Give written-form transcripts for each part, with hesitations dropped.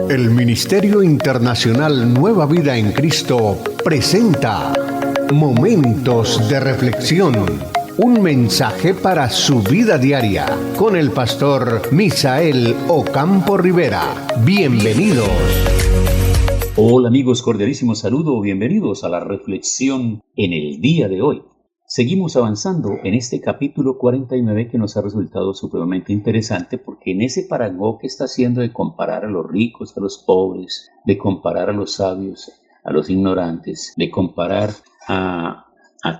El Ministerio Internacional Nueva Vida en Cristo presenta Momentos de Reflexión, un mensaje para su vida diaria, con el pastor Misael Ocampo Rivera. Bienvenidos. Hola amigos, cordialísimo saludo, bienvenidos a la reflexión en el día de hoy. Seguimos avanzando en este capítulo 49 que nos ha resultado supremamente interesante porque en ese parangón que está haciendo de comparar a los ricos, a los pobres, de comparar a los sabios, a los ignorantes, de comparar a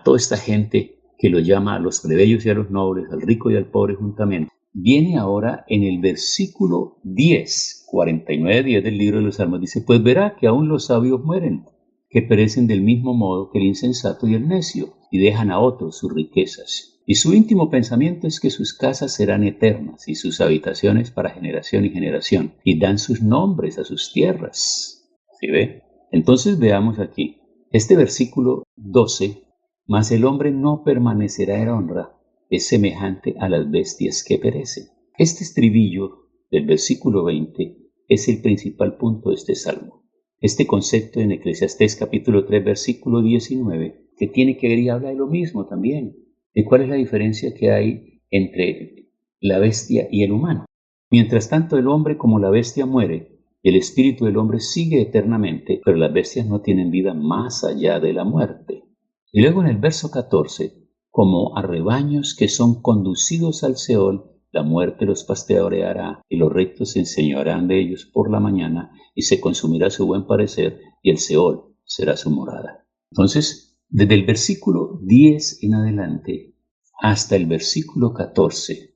toda esta gente que lo llama a los plebeyos y a los nobles, al rico y al pobre juntamente, viene ahora en el versículo 10, 49-10 del libro de los Salmos, dice: pues verá que aún los sabios mueren, que perecen del mismo modo que el insensato y el necio, y dejan a otros sus riquezas. Y su íntimo pensamiento es que sus casas serán eternas, y sus habitaciones para generación y generación, y dan sus nombres a sus tierras. ¿Sí ve? Entonces veamos aquí, este versículo 12, mas el hombre no permanecerá en honra, es semejante a las bestias que perecen. Este estribillo del versículo 20 es el principal punto de este salmo. Este concepto en Eclesiastés capítulo 3 versículo 19 que tiene que ver y habla de lo mismo también, de cuál es la diferencia que hay entre la bestia y el humano. Mientras tanto el hombre como la bestia muere, el espíritu del hombre sigue eternamente, pero las bestias no tienen vida más allá de la muerte. Y luego en el verso 14, como a rebaños que son conducidos al Seol, la muerte los pastoreará, y los rectos se enseñorearán de ellos por la mañana, y se consumirá su buen parecer, y el Seol será su morada. Entonces, desde el versículo 10 en adelante hasta el versículo 14,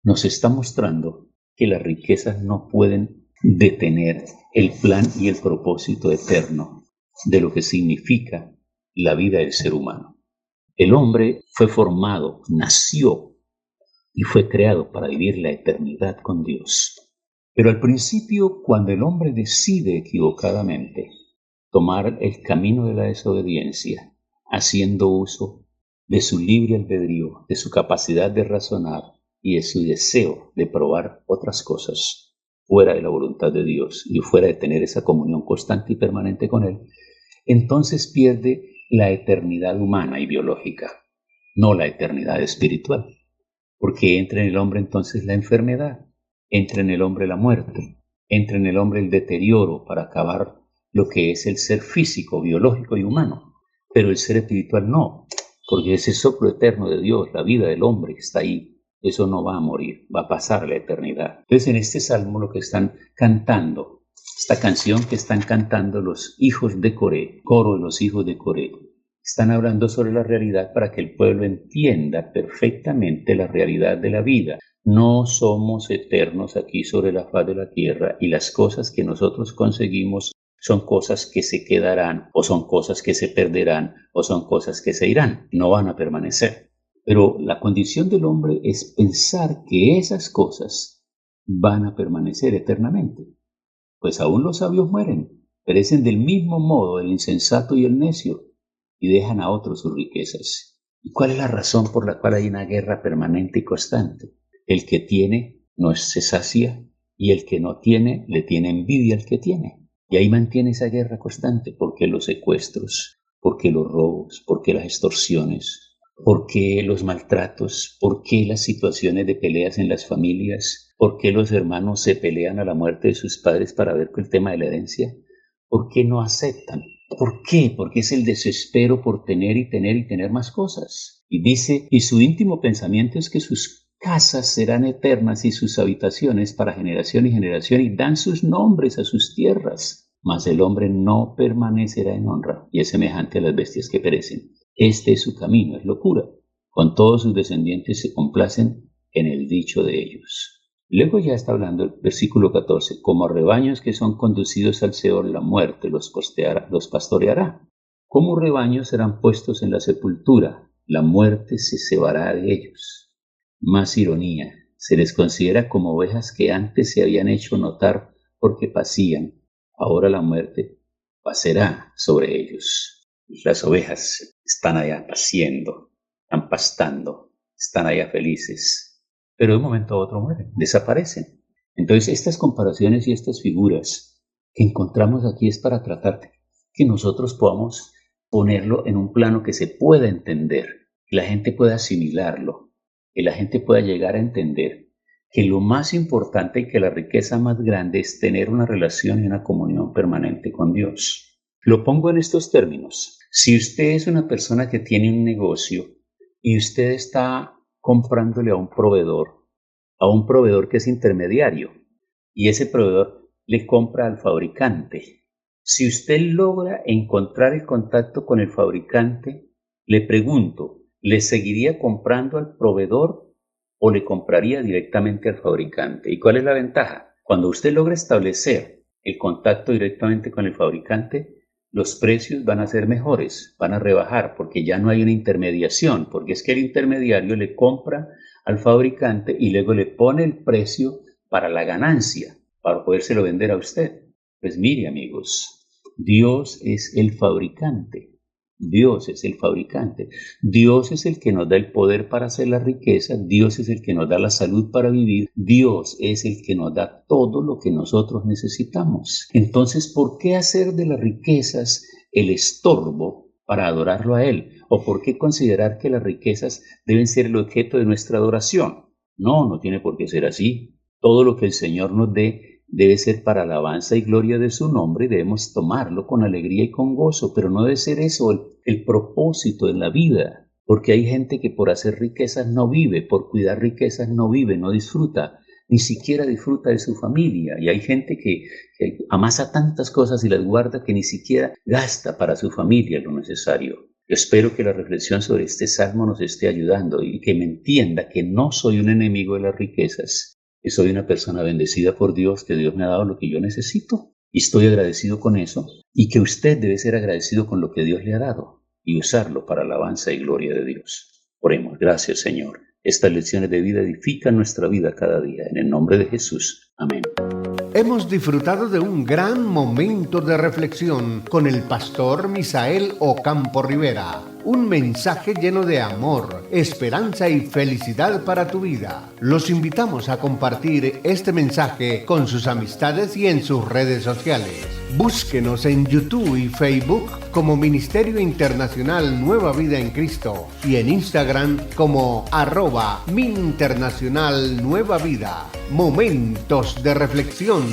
nos está mostrando que las riquezas no pueden detener el plan y el propósito eterno de lo que significa la vida del ser humano. El hombre fue formado, nació y fue creado para vivir la eternidad con Dios. Pero al principio, cuando el hombre decide equivocadamente tomar el camino de la desobediencia, haciendo uso de su libre albedrío, de su capacidad de razonar y de su deseo de probar otras cosas fuera de la voluntad de Dios y fuera de tener esa comunión constante y permanente con Él, entonces pierde la eternidad humana y biológica, no la eternidad espiritual. Porque entra en el hombre entonces la enfermedad, entra en el hombre la muerte, entra en el hombre el deterioro para acabar lo que es el ser físico, biológico y humano. Pero el ser espiritual no, porque ese soplo eterno de Dios, la vida del hombre que está ahí, eso no va a morir, va a pasar a la eternidad. Entonces en este salmo lo que están cantando, esta canción que están cantando los hijos de Coré, coro de los hijos de Coré, están hablando sobre la realidad para que el pueblo entienda perfectamente la realidad de la vida. No somos eternos aquí sobre la faz de la tierra y las cosas que nosotros conseguimos son cosas que se quedarán o son cosas que se perderán o son cosas que se irán, no van a permanecer. Pero la condición del hombre es pensar que esas cosas van a permanecer eternamente. Pues aún los sabios mueren, perecen del mismo modo el insensato y el necio, y dejan a otros sus riquezas. ¿Y cuál es la razón por la cual hay una guerra permanente y constante? El que tiene no se sacia y el que no tiene le tiene envidia al que tiene. Y ahí mantiene esa guerra constante. ¿Por qué los secuestros? ¿Por qué los robos? ¿Por qué las extorsiones? ¿Por qué los maltratos? ¿Por qué las situaciones de peleas en las familias? ¿Por qué los hermanos se pelean a la muerte de sus padres para ver el tema de la herencia? ¿Por qué no aceptan? ¿Por qué? Porque es el desespero por tener y tener y tener más cosas. Y dice, y su íntimo pensamiento es que sus casas serán eternas y sus habitaciones para generación y generación, y dan sus nombres a sus tierras. Mas el hombre no permanecerá en honra, y es semejante a las bestias que perecen. Este es su camino, es locura. Con todos sus descendientes se complacen en el dicho de ellos. Luego ya está hablando el versículo 14, como rebaños que son conducidos al Seol, la muerte los pastoreará. Como rebaños serán puestos en la sepultura, la muerte se cebará de ellos. Más ironía, se les considera como ovejas que antes se habían hecho notar porque pacían, ahora la muerte pasará sobre ellos. Y las ovejas están allá paciendo, están pastando, están allá felices. Pero de un momento a otro mueren, desaparecen. Entonces, estas comparaciones y estas figuras que encontramos aquí es para tratar de que nosotros podamos ponerlo en un plano que se pueda entender, que la gente pueda asimilarlo, que la gente pueda llegar a entender que lo más importante y que la riqueza más grande es tener una relación y una comunión permanente con Dios. Lo pongo en estos términos. Si usted es una persona que tiene un negocio y usted está comprándole a un proveedor que es intermediario, y ese proveedor le compra al fabricante. Si usted logra encontrar el contacto con el fabricante, le pregunto, ¿le seguiría comprando al proveedor o le compraría directamente al fabricante? ¿Y cuál es la ventaja? Cuando usted logra establecer el contacto directamente con el fabricante, los precios van a ser mejores, van a rebajar, porque ya no hay una intermediación, porque es que el intermediario le compra al fabricante y luego le pone el precio para la ganancia, para podérselo vender a usted. Pues mire, amigos, Dios es el fabricante. Dios es el fabricante. Dios es el que nos da el poder para hacer la riqueza. Dios es el que nos da la salud para vivir. Dios es el que nos da todo lo que nosotros necesitamos. Entonces, ¿por qué hacer de las riquezas el estorbo para adorarlo a Él? ¿O por qué considerar que las riquezas deben ser el objeto de nuestra adoración? No, no tiene por qué ser así. Todo lo que el Señor nos dé debe ser para alabanza y gloria de su nombre y debemos tomarlo con alegría y con gozo, pero no debe ser eso el propósito de la vida, porque hay gente que por hacer riquezas no vive, por cuidar riquezas no vive, no disfruta, ni siquiera disfruta de su familia, y hay gente que amasa tantas cosas y las guarda que ni siquiera gasta para su familia lo necesario. Yo espero que la reflexión sobre este salmo nos esté ayudando y que me entienda que no soy un enemigo de las riquezas, que soy una persona bendecida por Dios, que Dios me ha dado lo que yo necesito y estoy agradecido con eso, y que usted debe ser agradecido con lo que Dios le ha dado y usarlo para alabanza y gloria de Dios. Oremos. Gracias, Señor. Estas lecciones de vida edifican nuestra vida cada día. En el nombre de Jesús. Amén. Hemos disfrutado de un gran momento de reflexión con el pastor Misael Ocampo Rivera. Un mensaje lleno de amor, esperanza y felicidad para tu vida. Los invitamos a compartir este mensaje con sus amistades y en sus redes sociales. Búsquenos en YouTube y Facebook como Ministerio Internacional Nueva Vida en Cristo y en Instagram como @MinInternacional Nueva Vida. Momentos de reflexión.